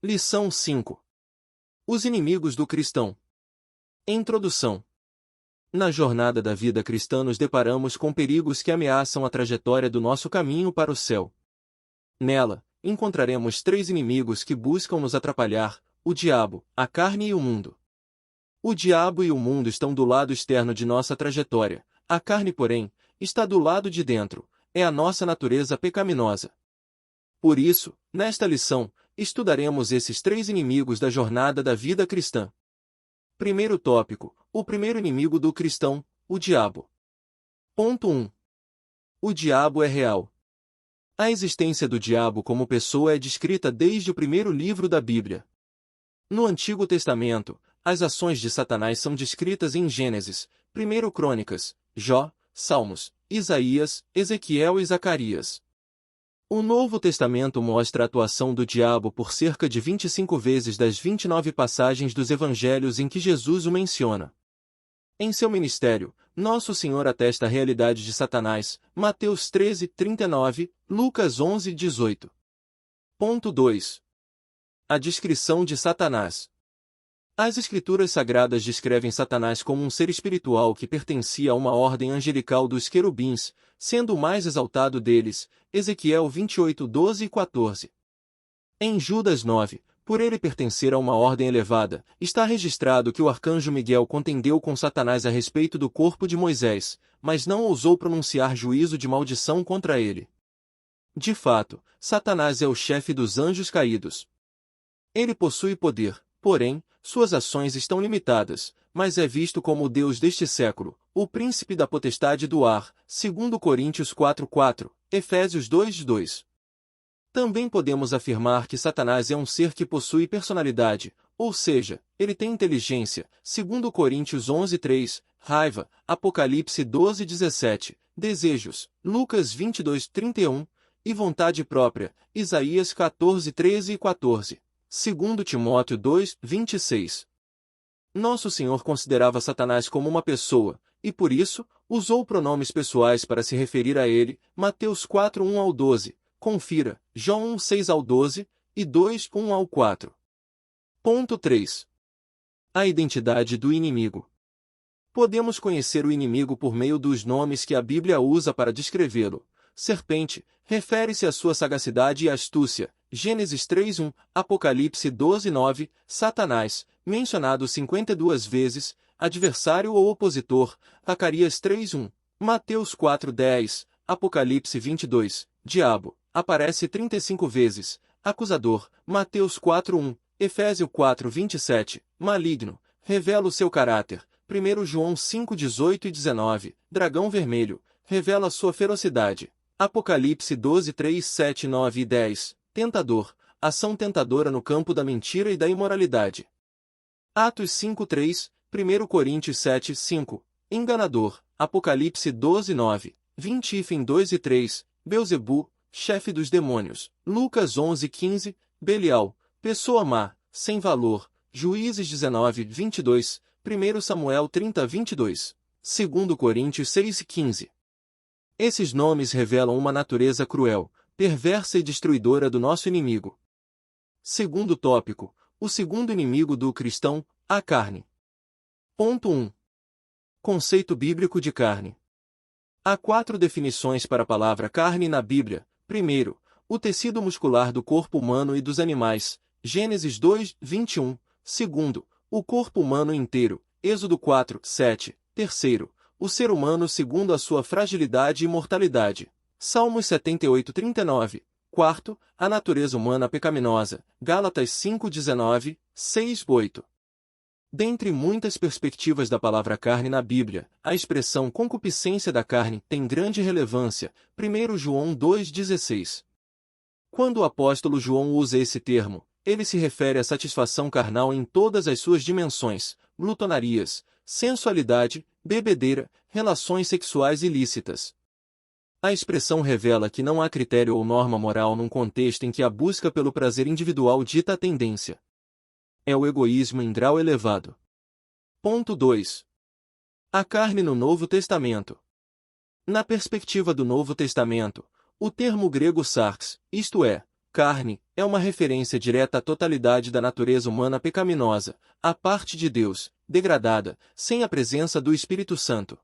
Lição 5. Os inimigos do cristão. Introdução. Na jornada da vida cristã nos deparamos com perigos que ameaçam a trajetória do nosso caminho para o céu. Nela, encontraremos 3 inimigos que buscam nos atrapalhar: o diabo, a carne e o mundo. O diabo e o mundo estão do lado externo de nossa trajetória, a carne, porém, está do lado de dentro, é a nossa natureza pecaminosa. Por isso, nesta lição, estudaremos esses 3 inimigos da jornada da vida cristã. Primeiro tópico: o primeiro inimigo do cristão, o diabo. Ponto 1. O diabo é real. A existência do diabo como pessoa é descrita desde o primeiro livro da Bíblia. No Antigo Testamento, as ações de Satanás são descritas em Gênesis, 1 Crônicas, Jó, Salmos, Isaías, Ezequiel e Zacarias. O Novo Testamento mostra a atuação do diabo por cerca de 25 vezes das 29 passagens dos Evangelhos em que Jesus o menciona. Em seu ministério, Nosso Senhor atesta a realidade de Satanás, Mateus 13, 39, Lucas 11, 18. Ponto 2. A descrição de Satanás. As Escrituras Sagradas descrevem Satanás como um ser espiritual que pertencia a uma ordem angelical dos querubins, sendo o mais exaltado deles, Ezequiel 28, 12 e 14. Em Judas 9, por ele pertencer a uma ordem elevada, está registrado que o arcanjo Miguel contendeu com Satanás a respeito do corpo de Moisés, mas não ousou pronunciar juízo de maldição contra ele. De fato, Satanás é o chefe dos anjos caídos. Ele possui poder, porém, suas ações estão limitadas, mas é visto como o Deus deste século, o príncipe da potestade do ar, 2 Coríntios 4:4, Efésios 2:2. Também podemos afirmar que Satanás é um ser que possui personalidade, ou seja, ele tem inteligência, 2 Coríntios 11:3, raiva, Apocalipse 12:17, desejos, Lucas 22:31, e vontade própria, Isaías 14:13 e 14. 2 Timóteo 2, 26. Nosso Senhor considerava Satanás como uma pessoa, e por isso, usou pronomes pessoais para se referir a ele, Mateus 4, 1 ao 12, confira, João 1, 6 ao 12, e 2, 1 ao 4. Ponto 3. A identidade do inimigo. Podemos conhecer o inimigo por meio dos nomes que a Bíblia usa para descrevê-lo. Serpente, refere-se à sua sagacidade e astúcia, Gênesis 3:1, Apocalipse 12:9, Satanás, mencionado 52 vezes, adversário ou opositor, Zacarias 3:1, Mateus 4:10, Apocalipse 22, diabo, aparece 35 vezes, acusador, Mateus 4:1, Efésios 4:27, maligno, revela o seu caráter, 1 João 5:18 e 19, dragão vermelho, revela sua ferocidade. Apocalipse 12, 3, 7, 9 e 10, tentador, ação tentadora no campo da mentira e da imoralidade. Atos 5, 3, 1 Coríntios 7, 5, enganador, Apocalipse 12, 9, 20 Ifem 2 e 3, Belzebu, chefe dos demônios, Lucas 11, 15, Belial, pessoa má, sem valor, Juízes 19, 22, 1 Samuel 30, 22, 2 Coríntios 6, 15. Esses nomes revelam uma natureza cruel, perversa e destruidora do nosso inimigo. Segundo tópico: o segundo inimigo do cristão, a carne. Ponto 1. Conceito bíblico de carne. Há 4 definições para a palavra carne na Bíblia. Primeiro, o tecido muscular do corpo humano e dos animais, Gênesis 2, 21. Segundo, o corpo humano inteiro, Êxodo 4, 7. Terceiro, o ser humano segundo a sua fragilidade e mortalidade. Salmos 78, 39. Quarto, a natureza humana pecaminosa. Gálatas 5, 19, 6, 8. Dentre muitas perspectivas da palavra carne na Bíblia, a expressão concupiscência da carne tem grande relevância. 1 João 2, 16. Quando o apóstolo João usa esse termo, ele se refere à satisfação carnal em todas as suas dimensões, glutonarias, sensualidade, bebedeira, relações sexuais ilícitas. A expressão revela que não há critério ou norma moral num contexto em que a busca pelo prazer individual dita a tendência. É o egoísmo em grau elevado. Ponto 2. A carne no Novo Testamento. Na perspectiva do Novo Testamento, o termo grego sarx, isto é, Carne é uma referência direta à totalidade da natureza humana pecaminosa, à parte de Deus, degradada, sem a presença do Espírito Santo.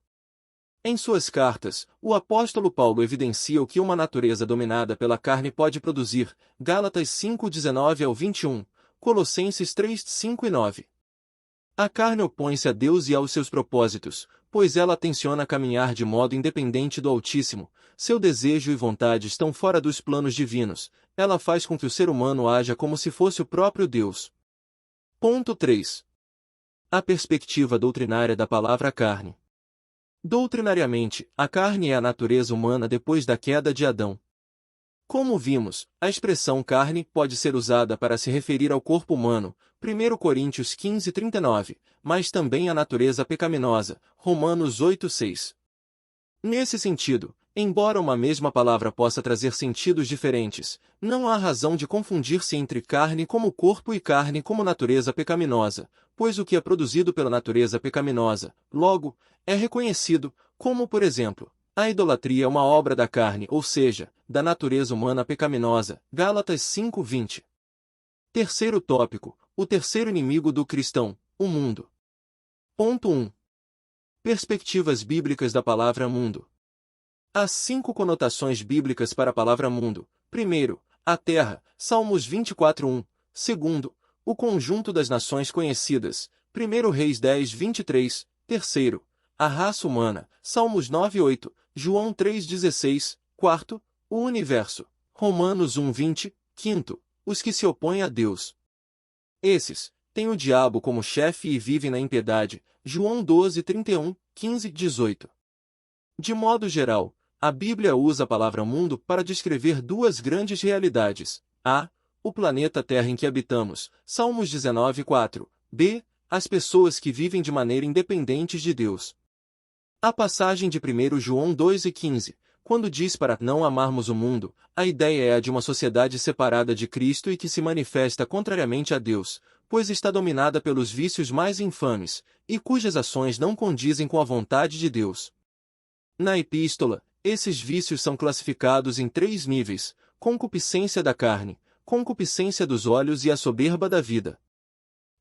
Em suas cartas, o apóstolo Paulo evidencia o que uma natureza dominada pela carne pode produzir, Gálatas 5:19 ao 21, Colossenses 3:5 e 9. A carne opõe-se a Deus e aos seus propósitos, pois ela tenciona caminhar de modo independente do Altíssimo, seu desejo e vontade estão fora dos planos divinos, ela faz com que o ser humano haja como se fosse o próprio Deus. Ponto 3. A perspectiva doutrinária da palavra carne. Doutrinariamente, a carne é a natureza humana depois da queda de Adão. Como vimos, a expressão carne pode ser usada para se referir ao corpo humano, 1 Coríntios 15:39, mas também à natureza pecaminosa, Romanos 8:6. Nesse sentido, embora uma mesma palavra possa trazer sentidos diferentes, não há razão de confundir-se entre carne como corpo e carne como natureza pecaminosa, pois o que é produzido pela natureza pecaminosa, logo, é reconhecido, como por exemplo, a idolatria é uma obra da carne, ou seja, da natureza humana pecaminosa, Gálatas 5:20. Terceiro tópico, o terceiro inimigo do cristão, o mundo. Ponto 1. Perspectivas bíblicas da palavra mundo. Há 5 conotações bíblicas para a palavra mundo. Primeiro, a terra, Salmos 24:1. Segundo, o conjunto das nações conhecidas, 1 Reis 10:23. Terceiro, a raça humana, Salmos 9:8, João 3:16. Quarto, o universo, Romanos 1:20. Quinto, os que se opõem a Deus. Esses têm o diabo como chefe e vivem na impiedade, João 12:31, 15, 18. De modo geral, a Bíblia usa a palavra mundo para descrever duas grandes realidades. A. O planeta Terra em que habitamos, Salmos 19:4. B. As pessoas que vivem de maneira independente de Deus. A passagem de 1 João 2:15, quando diz para não amarmos o mundo, a ideia é a de uma sociedade separada de Cristo e que se manifesta contrariamente a Deus, pois está dominada pelos vícios mais infames, e cujas ações não condizem com a vontade de Deus. Na epístola, esses vícios são classificados em 3 níveis: concupiscência da carne, concupiscência dos olhos e a soberba da vida.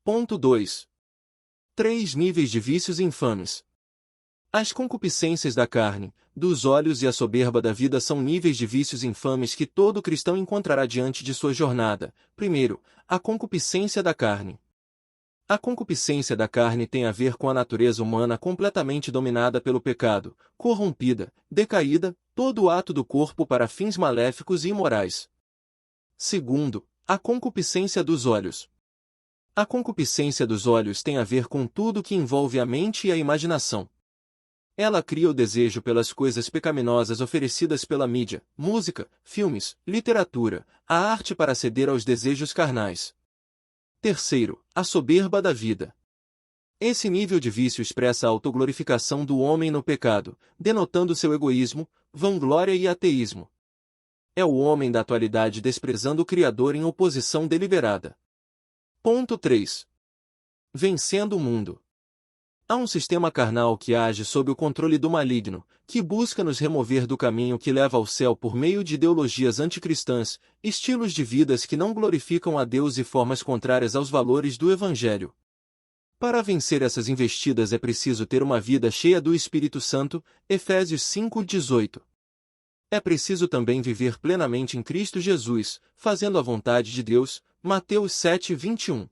Ponto 2. 3 níveis de vícios infames. As concupiscências da carne, dos olhos e a soberba da vida são níveis de vícios infames que todo cristão encontrará diante de sua jornada. Primeiro, a concupiscência da carne. A concupiscência da carne tem a ver com a natureza humana completamente dominada pelo pecado, corrompida, decaída, todo o ato do corpo para fins maléficos e imorais. Segundo, a concupiscência dos olhos. A concupiscência dos olhos tem a ver com tudo que envolve a mente e a imaginação. Ela cria o desejo pelas coisas pecaminosas oferecidas pela mídia, música, filmes, literatura, a arte para ceder aos desejos carnais. Terceiro, a soberba da vida. Esse nível de vício expressa a autoglorificação do homem no pecado, denotando seu egoísmo, vanglória e ateísmo. É o homem da atualidade desprezando o Criador em oposição deliberada. Ponto 3. Vencendo o mundo. Há um sistema carnal que age sob o controle do maligno, que busca nos remover do caminho que leva ao céu por meio de ideologias anticristãs, estilos de vidas que não glorificam a Deus e formas contrárias aos valores do Evangelho. Para vencer essas investidas é preciso ter uma vida cheia do Espírito Santo, Efésios 5:18. É preciso também viver plenamente em Cristo Jesus, fazendo a vontade de Deus, Mateus 7:21.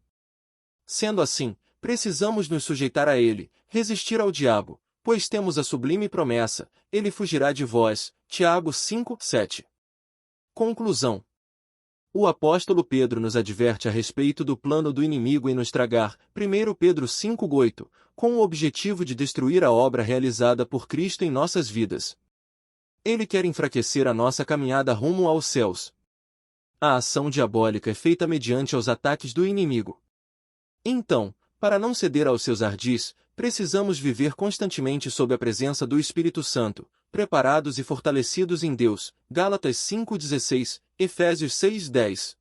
Sendo assim, precisamos nos sujeitar a ele, resistir ao diabo, pois temos a sublime promessa, ele fugirá de vós, Tiago 5:7. Conclusão. O apóstolo Pedro nos adverte a respeito do plano do inimigo em nos tragar, 1 Pedro 5:8, com o objetivo de destruir a obra realizada por Cristo em nossas vidas. Ele quer enfraquecer a nossa caminhada rumo aos céus. A ação diabólica é feita mediante os ataques do inimigo. Então, para não ceder aos seus ardis, precisamos viver constantemente sob a presença do Espírito Santo, preparados e fortalecidos em Deus, Gálatas 5:16, Efésios 6:10.